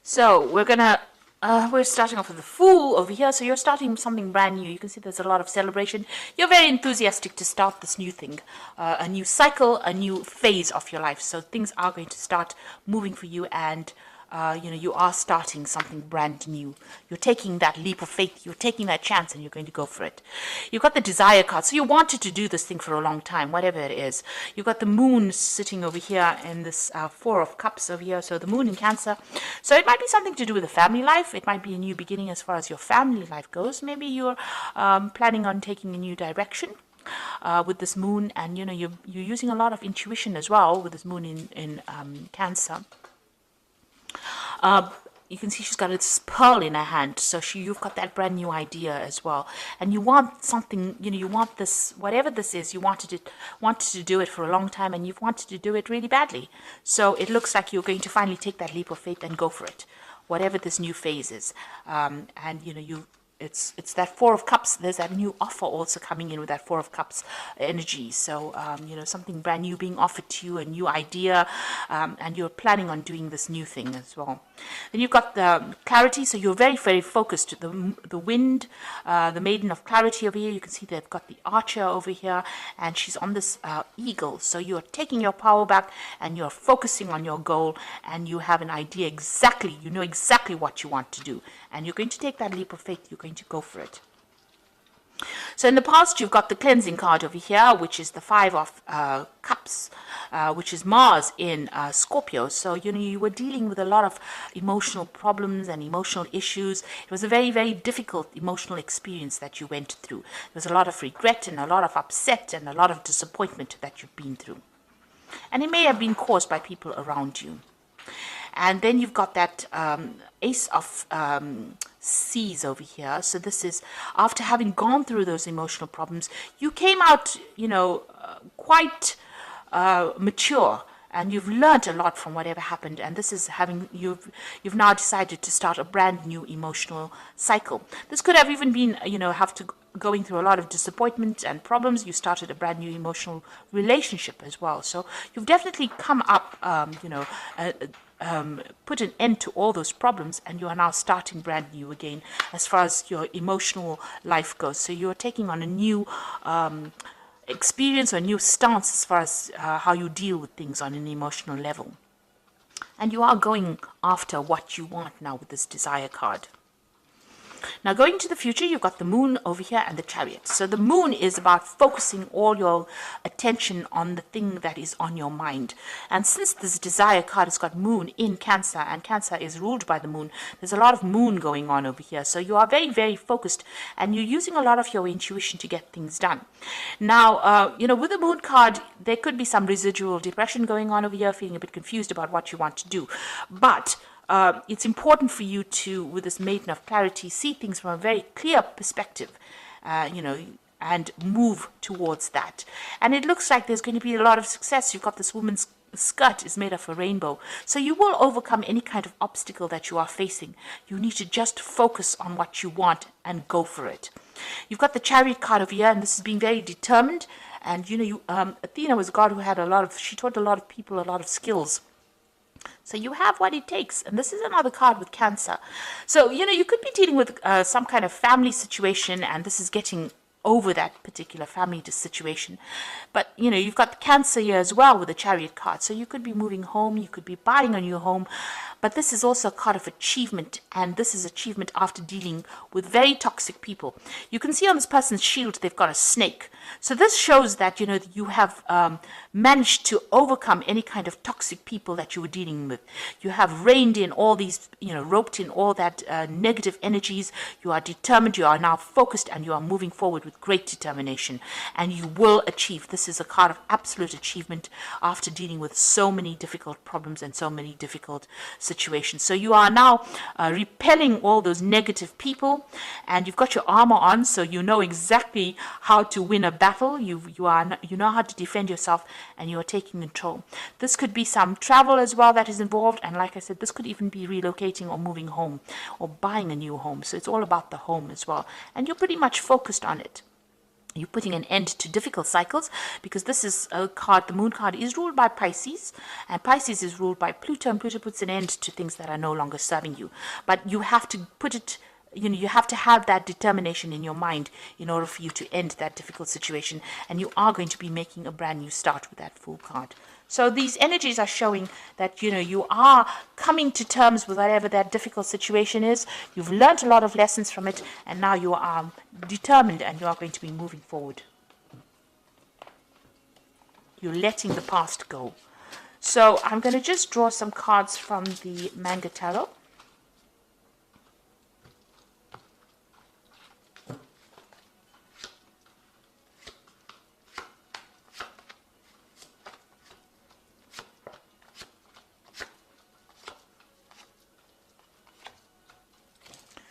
So we're starting off with the Fool over here. So you're starting something brand new. You can see there's a lot of celebration. You're very enthusiastic to start this new thing, a new cycle, a new phase of your life. So things are going to start moving for you, and you are starting something brand new. You're taking that leap of faith. You're taking that chance, and you're going to go for it. You've got the Desire card. So you wanted to do this thing for a long time, whatever it is. You've got the Moon sitting over here in this Four of Cups over here. So the Moon in Cancer. So it might be something to do with the family life. It might be a new beginning as far as your family life goes. Maybe you're planning on taking a new direction. With this moon, and you're using a lot of intuition as well with this moon in Cancer. You can see she's got this pearl in her hand, so you've got that brand new idea as well, and you want something. You want this, whatever this is. You wanted to do it for a long time, and you've wanted to do it really badly. So it looks like you're going to finally take that leap of faith and go for it, whatever this new phase is. It's that Four of Cups. There's that new offer also coming in with that Four of Cups energy. So, something brand new being offered to you, a new idea, and you're planning on doing this new thing as well. Then you've got the Clarity. So you're very, very focused. The Wind, the Maiden of Clarity over here. You can see they've got the Archer over here, and she's on this Eagle. So you're taking your power back, and you're focusing on your goal, and you have an idea exactly. You know exactly what you want to do, and you're going to take that leap of faith. You're going to go for it. So in the past, you've got the Cleansing card over here, which is the Five of Cups, which is Mars in Scorpio. So you were dealing with a lot of emotional problems and emotional issues. It was a very, very difficult emotional experience that you went through. There was a lot of regret and a lot of upset and a lot of disappointment that you've been through, and it may have been caused by people around you. And then you've got that Ace of Seas over here. So this is after having gone through those emotional problems, you came out, quite mature, and you've learned a lot from whatever happened. And this is you've now decided to start a brand new emotional cycle. This could have even been, going through a lot of disappointment and problems. You started a brand new emotional relationship as well. So you've definitely come up, put an end to all those problems, and you are now starting brand new again as far as your emotional life goes. So you're taking on a new experience or a new stance as far as how you deal with things on an emotional level. And you are going after what you want now with this Desire card. Now, going to the future, you've got the Moon over here and the Chariot. So the Moon is about focusing all your attention on the thing that is on your mind. And since this Desire card has got Moon in Cancer, and Cancer is ruled by the Moon, there's a lot of Moon going on over here. So you are very, very focused, and you're using a lot of your intuition to get things done. Now, with the Moon card, there could be some residual depression going on over here, feeling a bit confused about what you want to do. But it's important for you to, with this Maiden of Clarity, see things from a very clear perspective, and move towards that. And it looks like there's going to be a lot of success. You've got this woman's skirt is made of a rainbow. So you will overcome any kind of obstacle that you are facing. You need to just focus on what you want and go for it. You've got the Chariot card over here, and this is being very determined. And, Athena was a god who she taught a lot of people a lot of skills. So you have what it takes. And this is another card with Cancer. So, you could be dealing with some kind of family situation, and this is getting over that particular family situation. But, you've got the Cancer here as well with the Chariot card. So you could be moving home, you could be buying a new home. But this is also a card of achievement, and this is achievement after dealing with very toxic people. You can see on this person's shield, they've got a snake. So this shows that, you have managed to overcome any kind of toxic people that you were dealing with. You have reined in all these, roped in all that negative energies. You are determined, you are now focused, and you are moving forward with great determination. And you will achieve. This is a card of absolute achievement after dealing with so many difficult problems and so many difficult situations. So you are now repelling all those negative people, and you've got your armor on, so you know exactly how to win a battle. You know how to defend yourself, and you are taking control. This could be some travel as well that is involved, and like I said, this could even be relocating or moving home or buying a new home. So it's all about the home as well, and you're pretty much focused on it. You're putting an end to difficult cycles, because this is a card, the moon card is ruled by Pisces, and Pisces is ruled by Pluto, and Pluto puts an end to things that are no longer serving you. But you have to put it, you have to have that determination in your mind in order for you to end that difficult situation, and you are going to be making a brand new start with that Fool card. So these energies are showing that, you are coming to terms with whatever that difficult situation is. You've learned a lot of lessons from it, and now you are determined and you are going to be moving forward. You're letting the past go. So I'm going to just draw some cards from the Manga Tarot.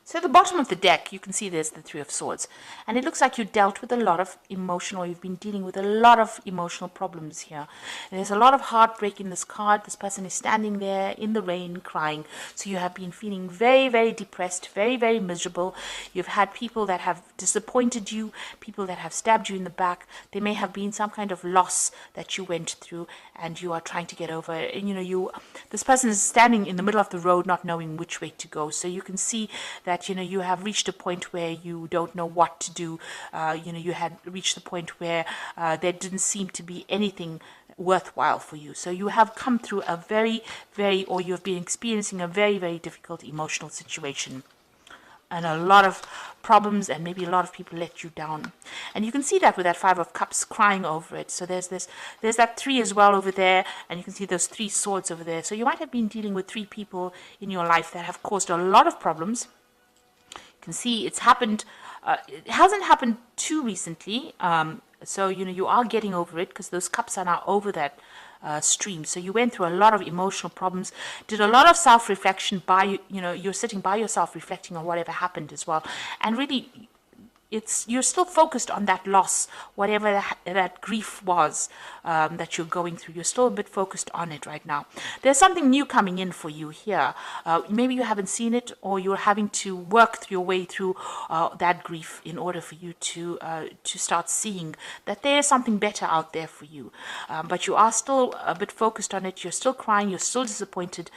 So at the bottom of the deck, you can see there's the Three of Swords. And it looks like you dealt with a lot of emotional, you've been dealing with a lot of emotional problems here. And there's a lot of heartbreak in this card. This person is standing there in the rain crying. So you have been feeling very, very depressed, very, very miserable. You've had people that have disappointed you, people that have stabbed you in the back. There may have been some kind of loss that you went through, and you are trying to get over it. And this person is standing in the middle of the road not knowing which way to go. So you can see that you have reached a point where you don't know what to do. You had reached the point where there didn't seem to be anything worthwhile for you. So you have come through a or you've been experiencing a very, very difficult emotional situation, and a lot of problems, and maybe a lot of people let you down. And you can see that with that Five of Cups crying over it. So there's that three as well over there, and you can see those three swords over there. So you might have been dealing with three people in your life that have caused a lot of problems. You can see it's happened. It hasn't happened too recently. So you are getting over it, because those cups are now over that stream. So you went through a lot of emotional problems, did a lot of self-reflection you're sitting by yourself reflecting on whatever happened as well. And really, you're still focused on that loss, whatever that grief was that you're going through. You're still a bit focused on it right now. There's something new coming in for you here. Maybe you haven't seen it, or you're having to work your way through that grief in order for you to start seeing that there's something better out there for you. But you are still a bit focused on it. You're still crying. You're still disappointed.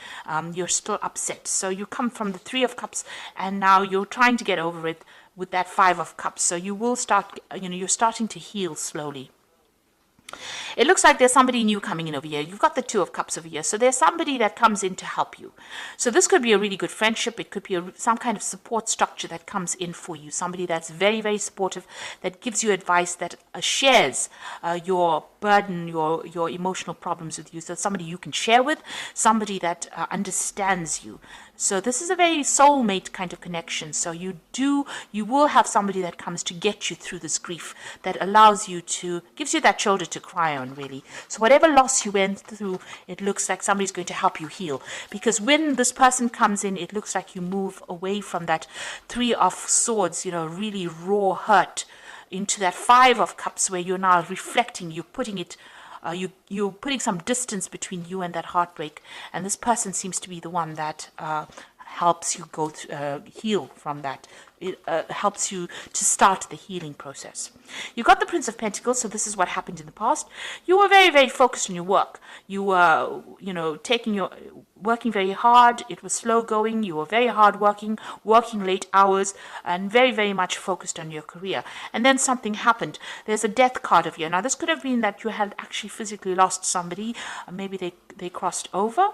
You're still upset. So you come from the Three of Cups, and now you're trying to get over it with that Five of Cups. So you will start, you're starting to heal slowly. It looks like there's somebody new coming in over here. You've got the Two of Cups over here. So there's somebody that comes in to help you. So this could be a really good friendship. It could be some kind of support structure that comes in for you. Somebody that's very, very supportive, that gives you advice, that shares your burden, your emotional problems with you. So somebody you can share with, somebody that understands you. So this is a very soulmate kind of connection. So you will have somebody that comes to get you through this grief, that allows you gives you that shoulder to cry on, really. So whatever loss you went through, it looks like somebody's going to help you heal. Because when this person comes in, it looks like you move away from that Three of Swords, really raw hurt, into that Five of Cups, where you're now reflecting, you're putting it you're putting some distance between you and that heartbreak, and this person seems to be the one that helps you heal from that. It helps you to start the healing process. You got the Prince of Pentacles, so this is what happened in the past. You were very, very focused on your work. You were, working very hard. It was slow going. You were very hard working late hours, and very, very much focused on your career. And then something happened. There's a Death card of you. Now, this could have been that you had actually physically lost somebody. Maybe they crossed over.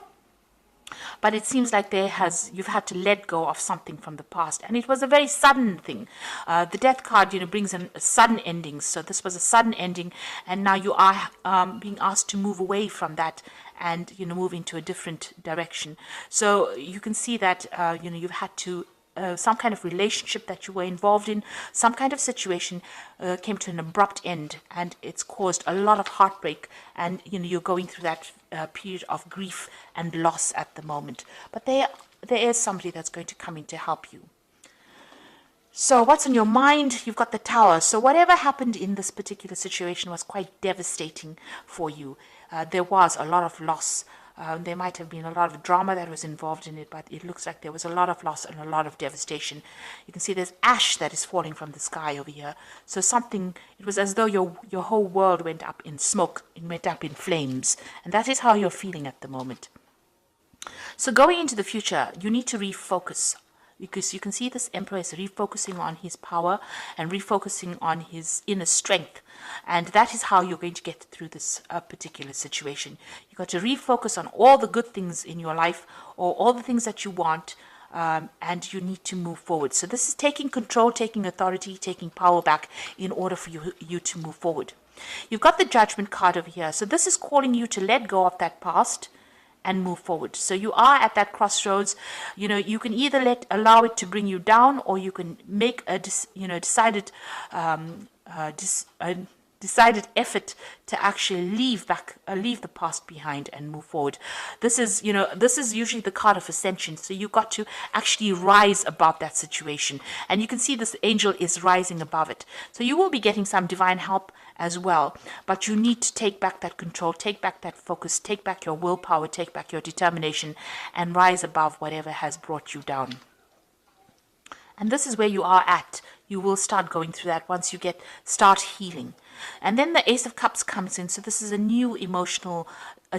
But it seems like you've had to let go of something from the past, and it was a very sudden thing. The Death card, brings in a sudden ending. So this was a sudden ending, and now you are being asked to move away from that and move into a different direction. So you can see that you've had to. Some kind of relationship that you were involved in, some kind of situation came to an abrupt end, and it's caused a lot of heartbreak, and you're going through that period of grief and loss at the moment. But there is somebody that's going to come in to help you. So what's on your mind? You've got the Tower. So whatever happened in this particular situation was quite devastating for you. There was a lot of loss. There might have been a lot of drama that was involved in it, but it looks like there was a lot of loss and a lot of devastation. You can see there's ash that is falling from the sky over here. So something, it was as though your whole world went up in smoke, it went up in flames. And that is how you're feeling at the moment. So going into the future, you need to refocus, because you can see this Emperor is refocusing on his power and refocusing on his inner strength. And that is how you're going to get through this particular situation. You've got to refocus on all the good things in your life, or all the things that you want, and you need to move forward. So this is taking control, taking authority, taking power back in order for you to move forward. You've got the Judgment card over here. So this is calling you to let go of that past and move forward. So you are at that crossroads. You can either allow it to bring you down, or you can make a decided effort to actually leave the past behind and move forward. This is usually the card of ascension. So you've got to actually rise above that situation. And you can see this angel is rising above it. So you will be getting some divine help as well. But you need to take back that control, take back that focus, take back your willpower, take back your determination, and rise above whatever has brought you down. And this is where you are at. You will start going through that once you start healing. And then the Ace of Cups comes in. So this is a new emotional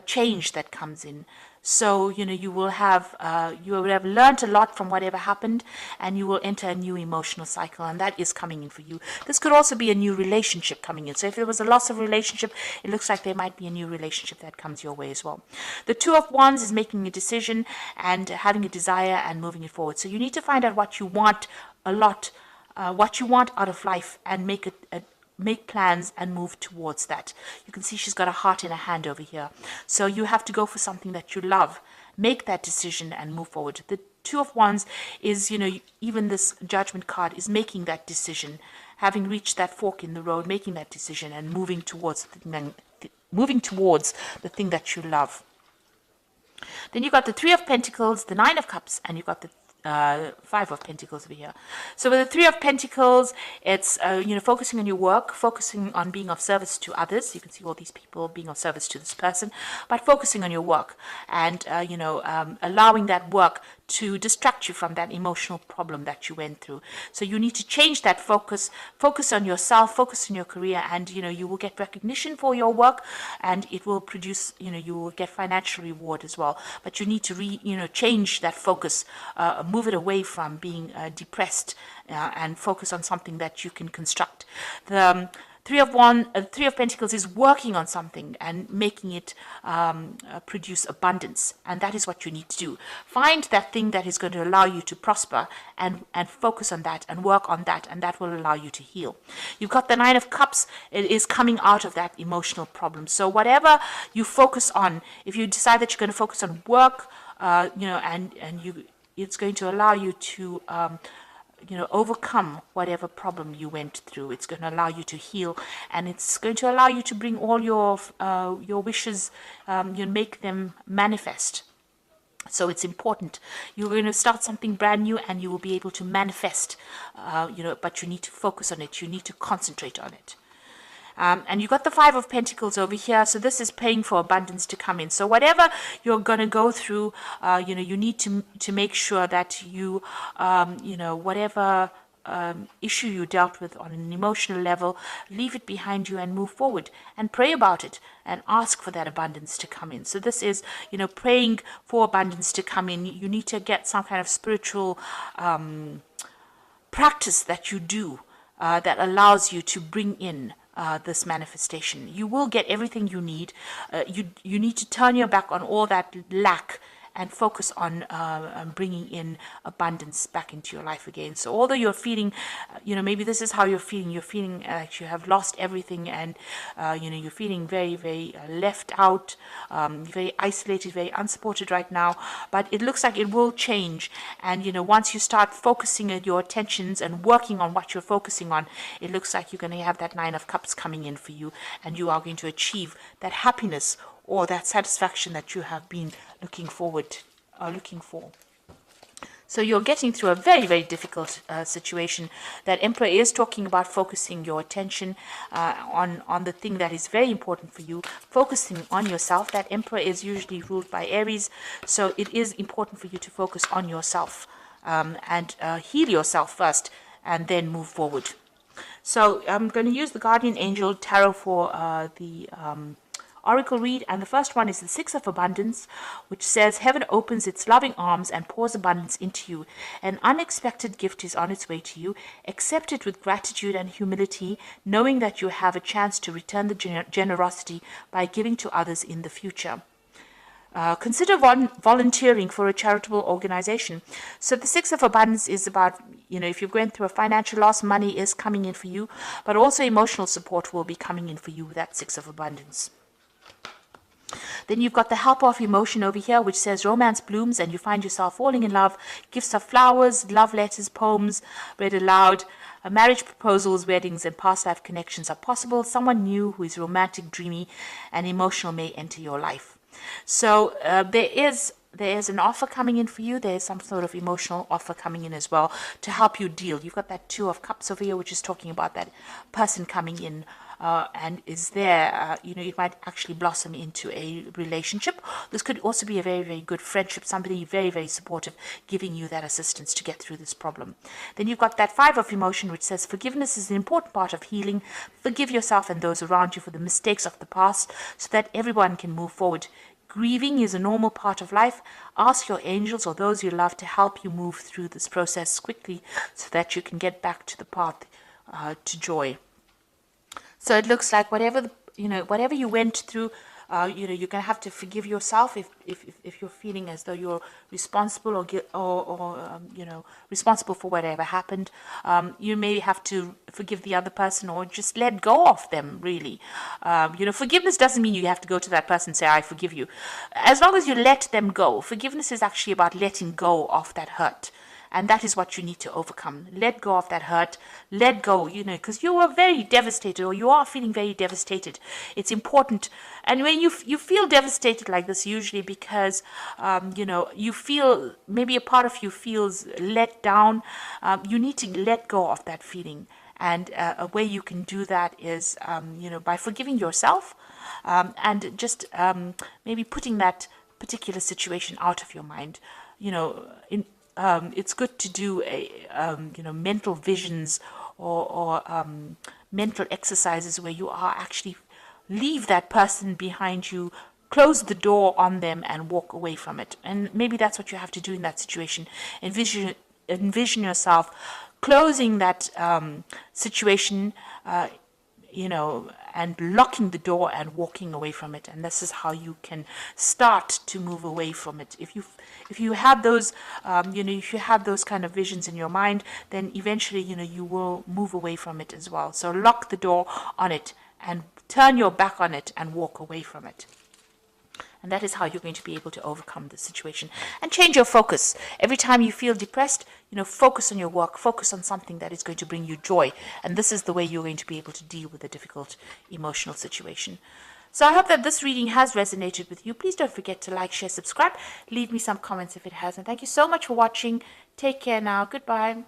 change that comes in. So, you will have learned a lot from whatever happened, and you will enter a new emotional cycle, and that is coming in for you. This could also be a new relationship coming in. So if there was a loss of relationship, it looks like there might be a new relationship that comes your way as well. The Two of Wands is making a decision and having a desire and moving it forward. So you need to find out what you want a lot, what you want out of life, and make plans and move towards that. You can see she's got a heart in her hand over here. So you have to go for something that you love. Make that decision and move forward. The Two of Wands is, even this Judgment card is making that decision, having reached that fork in the road, making that decision and moving towards the thing that you love. Then you've got the Three of Pentacles, the Nine of Cups, and you've got the Five of Pentacles over here. So with the Three of Pentacles, it's focusing on your work, focusing on being of service to others. You can see all these people being of service to this person, but focusing on your work and allowing that work to distract you from that emotional problem that you went through. So you need to change that focus on yourself, focus on your career, and you will get recognition for your work, and it will produce, you will get financial reward as well. But you need to change that focus, move it away from being depressed, and focus on something that you can construct. The Three of Pentacles is working on something and making it produce abundance, and that is what you need to do. Find that thing that is going to allow you to prosper, and focus on that and work on that, and that will allow you to heal. You've got the Nine of Cups. It is coming out of that emotional problem. So whatever you focus on, if you decide that you're going to focus on work, it's going to allow you to overcome whatever problem you went through. It's going to allow you to heal, and it's going to allow you to bring all your wishes, make them manifest. So it's important. You're going to start something brand new, and you will be able to manifest, but you need to focus on it. You need to concentrate on it. And you've got the Five of Pentacles over here. So this is praying for abundance to come in. So whatever you're going to go through, you need to make sure that you, whatever issue you dealt with on an emotional level, leave it behind you and move forward and pray about it and ask for that abundance to come in. So this is, praying for abundance to come in. You need to get some kind of spiritual practice that you do that allows you to bring in this manifestation. You will get everything you need. You need to turn your back on all that lack and focus on bringing in abundance back into your life again. So although you're feeling, maybe this is how you're feeling like you have lost everything, and you're feeling very, very left out, very isolated, very unsupported right now, but it looks like it will change. And once you start focusing your attentions and working on what you're focusing on, it looks like you're going to have that Nine of Cups coming in for you, and you are going to achieve that happiness or that satisfaction that you have been looking for. So you're getting through a very, very difficult situation. That Emperor is talking about focusing your attention on the thing that is very important for you, focusing on yourself. That Emperor is usually ruled by Aries, so it is important for you to focus on yourself and heal yourself first and then move forward. So I'm going to use the Guardian Angel Tarot for the Oracle read, and the first one is the Six of Abundance, which says, heaven opens its loving arms and pours abundance into you. An unexpected gift is on its way to you. Accept it with gratitude and humility, knowing that you have a chance to return the generosity by giving to others in the future. Consider volunteering for a charitable organization. So the Six of Abundance is about, if you're going through a financial loss, money is coming in for you, but also emotional support will be coming in for you with that Six of Abundance. Then you've got the Helper of Emotion over here, which says romance blooms and you find yourself falling in love. Gifts of flowers, love letters, poems read aloud. Marriage proposals, weddings, and past life connections are possible. Someone new who is romantic, dreamy, and emotional may enter your life. So there is an offer coming in for you. There is some sort of emotional offer coming in as well to help you deal. You've got that Two of Cups over here, which is talking about that person coming in and is there. It might actually blossom into a relationship. This could also be a very, very good friendship, somebody very, very supportive, giving you that assistance to get through this problem. Then you've got that Five of Emotion, which says forgiveness is an important part of healing. Forgive yourself and those around you for the mistakes of the past so that everyone can move forward. Grieving is a normal part of life. Ask your angels or those you love to help you move through this process quickly so that you can get back to the path to joy. So it looks like whatever you went through, you're going to have to forgive yourself if you're feeling as though you're responsible or responsible for whatever happened. You may have to forgive the other person or just let go of them, really. Forgiveness doesn't mean you have to go to that person and say, I forgive you. As long as you let them go, forgiveness is actually about letting go of that hurt. And that is what you need to overcome. Let go of that hurt. Let go, because you were very devastated or you are feeling very devastated. It's important. And when you feel devastated like this, usually because, you feel, maybe a part of you feels let down, you need to let go of that feeling. And a way you can do that is, by forgiving yourself and just maybe putting that particular situation out of your mind. It's good to do mental visions or mental exercises where you are actually leave that person behind you, close the door on them and walk away from it. And maybe that's what you have to do in that situation. Envision yourself closing that situation, and locking the door and walking away from it. And this is how you can start to move away from it. If you have those, if you have those kind of visions in your mind, then eventually, you will move away from it as well. So lock the door on it and turn your back on it and walk away from it. And that is how you're going to be able to overcome the situation and change your focus. Every time you feel depressed, focus on your work, focus on something that is going to bring you joy. And this is the way you're going to be able to deal with a difficult emotional situation. So I hope that this reading has resonated with you. Please don't forget to like, share, subscribe. Leave me some comments if it has. And thank you so much for watching. Take care now. Goodbye.